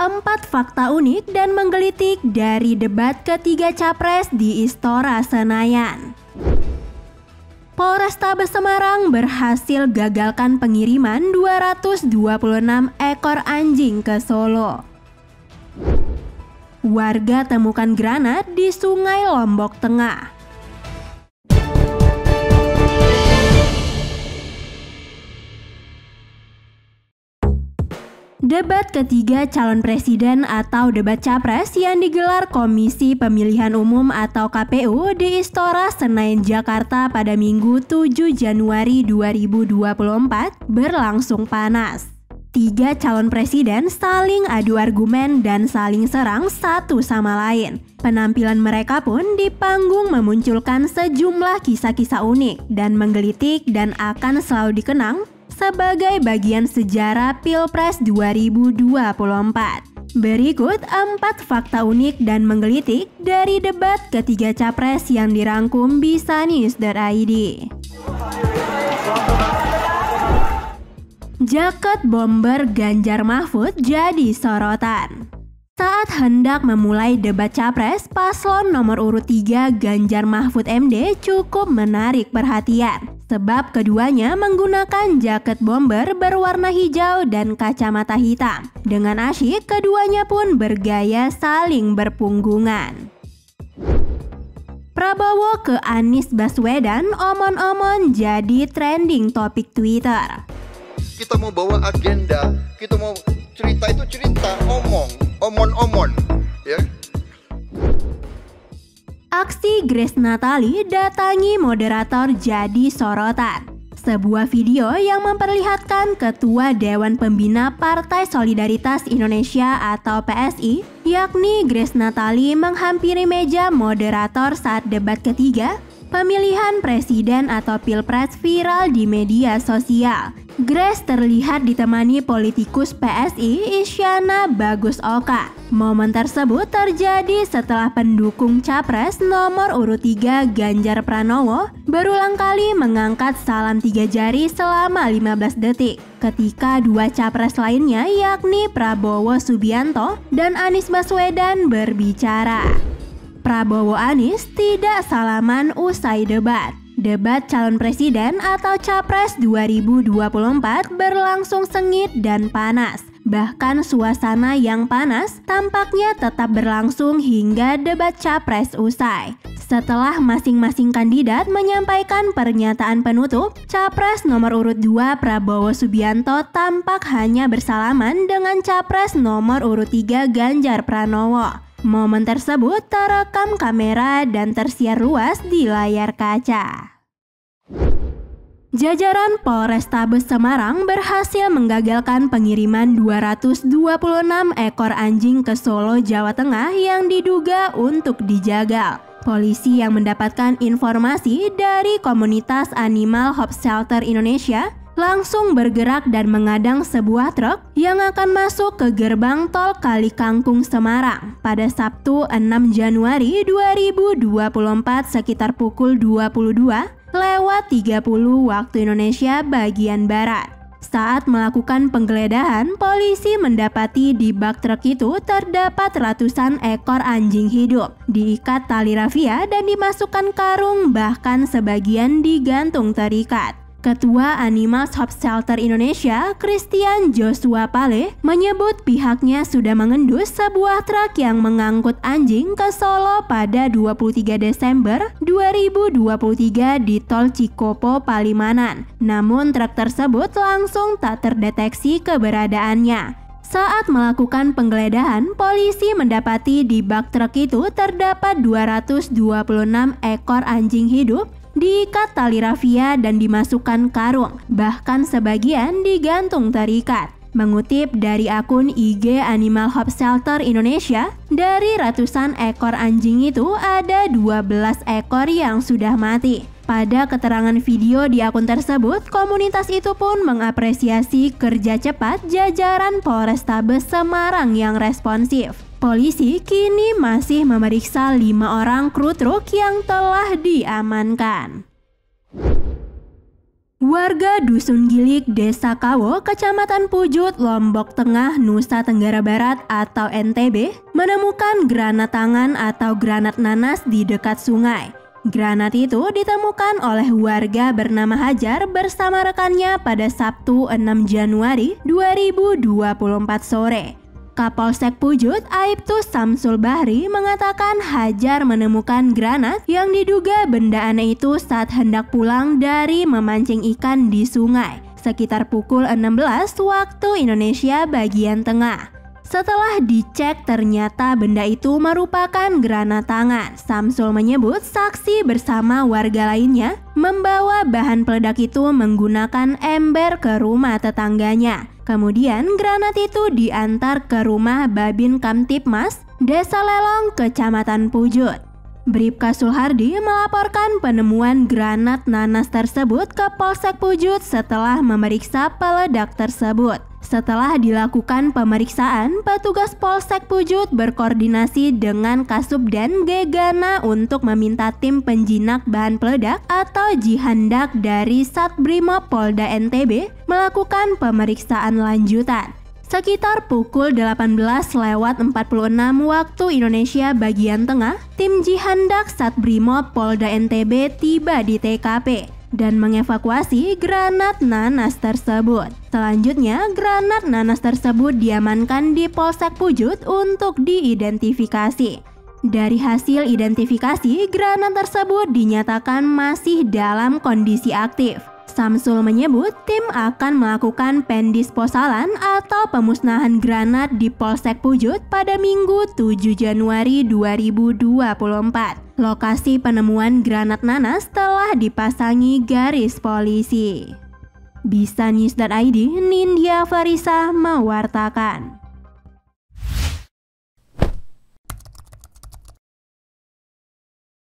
Empat fakta unik dan menggelitik dari debat ketiga Capres di Istora Senayan. Polrestabes Semarang berhasil gagalkan pengiriman 226 ekor anjing ke Solo. Warga temukan granat di Sungai Lombok Tengah. Debat ketiga calon presiden atau debat capres yang digelar Komisi Pemilihan Umum atau KPU di Istora Senayan Jakarta pada Minggu 7 Januari 2024 berlangsung panas. Tiga calon presiden saling adu argumen dan saling serang satu sama lain. Penampilan mereka pun di panggung memunculkan sejumlah kisah-kisah unik dan menggelitik dan akan selalu dikenang sebagai bagian sejarah Pilpres 2024. Berikut 4 fakta unik dan menggelitik dari debat ketiga capres yang dirangkum bisanews.id. Jaket bomber Ganjar Mahfud jadi sorotan. Saat hendak memulai debat capres, paslon nomor urut 3 Ganjar Mahfud MD cukup menarik perhatian. Sebab keduanya menggunakan jaket bomber berwarna hijau dan kacamata hitam. Dengan asyik, keduanya pun bergaya saling berpunggungan. Prabowo ke Anies Baswedan, omon-omon jadi trending topik Twitter. Kita mau bawa agenda, kita mau cerita itu cerita, omon-omon, ya. Aksi Grace Natali datangi moderator jadi sorotan. Sebuah video yang memperlihatkan Ketua Dewan Pembina Partai Solidaritas Indonesia atau PSI, yakni Grace Natali menghampiri meja moderator saat debat ketiga pemilihan presiden atau Pilpres viral di media sosial. Grace terlihat ditemani politikus PSI Isyana Bagus Oka. Momen tersebut terjadi setelah pendukung Capres nomor urut 3 Ganjar Pranowo berulang kali mengangkat salam 3 jari selama 15 detik. Ketika dua Capres lainnya yakni Prabowo Subianto dan Anies Baswedan berbicara. Prabowo Anies tidak salaman usai debat. Debat calon presiden atau Capres 2024 berlangsung sengit dan panas. Bahkan suasana yang panas tampaknya tetap berlangsung hingga debat Capres usai. Setelah masing-masing kandidat menyampaikan pernyataan penutup, Capres nomor urut 2 Prabowo Subianto tampak hanya bersalaman dengan Capres nomor urut 3 Ganjar Pranowo. Momen tersebut terekam kamera dan tersiar luas di layar kaca. Jajaran Polrestabes Semarang berhasil menggagalkan pengiriman 226 ekor anjing ke Solo, Jawa Tengah yang diduga untuk dijagal. Polisi yang mendapatkan informasi dari komunitas Animal Hope Shelter Indonesia langsung bergerak dan mengadang sebuah truk yang akan masuk ke gerbang tol Kali Kangkung Semarang pada Sabtu 6 Januari 2024 sekitar pukul 22:30 waktu Indonesia bagian Barat. Saat melakukan penggeledahan, polisi mendapati di bak truk itu terdapat ratusan ekor anjing hidup, diikat tali rafia dan dimasukkan karung, bahkan sebagian digantung terikat. Ketua Animal Hope Shelter Indonesia, Christian Joshua Pale, menyebut pihaknya sudah mengendus sebuah truk yang mengangkut anjing ke Solo pada 23 Desember 2023 di Tol Cikopo, Palimanan. Namun truk tersebut langsung tak terdeteksi keberadaannya. Saat melakukan penggeledahan, polisi mendapati di bak truk itu terdapat 226 ekor anjing hidup diikat tali rafia dan dimasukkan karung, bahkan sebagian digantung terikat. Mengutip dari akun IG Animal Hope Shelter Indonesia, dari ratusan ekor anjing itu ada 12 ekor yang sudah mati. Pada keterangan video di akun tersebut, komunitas itu pun mengapresiasi kerja cepat jajaran Polrestabes Semarang yang responsif. Polisi kini masih memeriksa 5 orang kru truk yang telah diamankan. Warga Dusun Gilik, Desa Kawo, Kecamatan Pujut, Lombok Tengah, Nusa Tenggara Barat atau NTB menemukan granat tangan atau granat nanas di dekat sungai. Granat itu ditemukan oleh warga bernama Hajar bersama rekannya pada Sabtu 6 Januari 2024 sore. Kapolsek Pujut, Aibtu Samsul Bahri mengatakan Hajar menemukan granat yang diduga benda aneh itu saat hendak pulang dari memancing ikan di sungai sekitar pukul 16 waktu Indonesia bagian tengah. Setelah dicek ternyata benda itu merupakan granat tangan. Samsul menyebut saksi bersama warga lainnya membawa bahan peledak itu menggunakan ember ke rumah tetangganya. Kemudian granat itu diantar ke rumah Babin Kamtipmas, Desa Lelong, Kecamatan Pujut. Bribka Sulhardi melaporkan penemuan granat nanas tersebut ke Polsek Pujut setelah memeriksa peledak tersebut. Setelah dilakukan pemeriksaan, petugas Polsek Pujut berkoordinasi dengan Kasubdan Gegana untuk meminta tim penjinak bahan peledak atau Jihandak dari Satbrimob Polda NTB melakukan pemeriksaan lanjutan. Sekitar pukul 18:46 waktu Indonesia bagian tengah, tim Jihandak Satbrimob Polda NTB tiba di TKP dan mengevakuasi granat nanas tersebut. Selanjutnya, granat nanas tersebut diamankan di Polsek Pujut untuk diidentifikasi. Dari hasil identifikasi, granat tersebut dinyatakan masih dalam kondisi aktif. Samsul menyebut tim akan melakukan pendisposalan atau pemusnahan granat di Polsek Pujut pada Minggu 7 Januari 2024. Lokasi penemuan granat nanas telah dipasangi garis polisi. Bisanews.id, Nindya Farisa mewartakan.